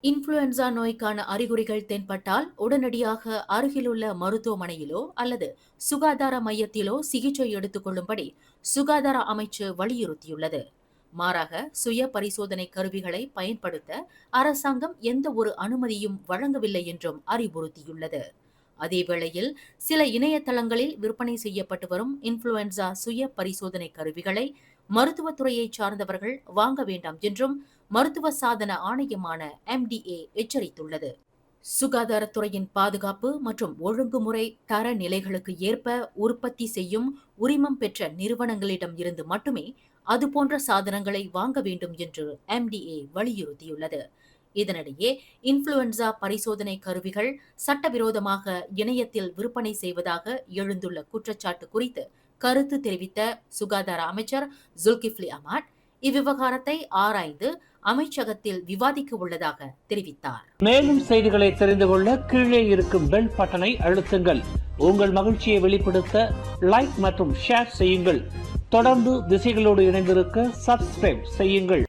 Influenza நோய்க்கான அறிகுறிகள் தென்பட்டால் உடனடியாக அருகிலுள்ள மருத்துவமனையிலோ அல்லது சுகாதார மையத்திலோ சிகிச்சை எடுத்துக் கொள்ளும்படி சுகாதார அமைச்சு வலியுறுத்தியுள்ளது. மாறாக சுய பரிசோதனை கருவிகளை பயன்படுத்த அரசாங்கம் எந்த ஒரு அனுமதியும் வழங்கவில்லை என்றும் அறிவுறுத்தியுள்ளது. அதேவேளையில் சில இணையதளங்களில் விற்பனை செய்யப்பட்டு வரும் இன்ஃப்ளூயன்சா சுய பரிசோதனை கருவிகளை மருத்துவத்துறையைச் சார்ந்தவர்கள் வாங்க வேண்டாம் என்றும் மருத்துவ சாதன ஆணையமான MDA எச்சரித்துள்ளது. சுகாதாரத்துறையின் பாதுகாப்பு மற்றும் ஒழுங்குமுறை தரநிலைகளுக்கு ஏற்ப உற்பத்தி செய்யும் உரிமம் பெற்ற நிறுவனங்களிடம் இருந்து மட்டுமே அதுபோன்ற சாதனங்களை வாங்க வேண்டும் என்று MDA வலியுறுத்தியுள்ளது. இதனிடையே இன்ஃப்ளூயன்சா பரிசோதனை கருவிகள் சட்டவிரோதமாக இணையத்தில் விற்பனை செய்வதாக எழுந்துள்ள குற்றச்சாட்டு குறித்து கருத்து தெரிவித்த சுகாதார அமைச்சர் ஜுல்கிஃப்லி அஹ்மத் இவ்விவகாரத்தை ஆராய்ந்து அமைச்சகத்தில் விவாதிக்க உள்ளதாக தெரிவித்தார். மேலும் செய்திகளை தெரிந்து கொள்ள கீழே இருக்கும் பெல் பட்டனை அழுத்துங்கள். உங்கள் மகிழ்ச்சியை வெளிப்படுத்த லைக் மற்றும் ஷேர் செய்யுங்கள். தொடர்ந்து திசைகளோடு இணைந்திருக்க சப்ஸ்கிரைப் செய்யுங்கள்.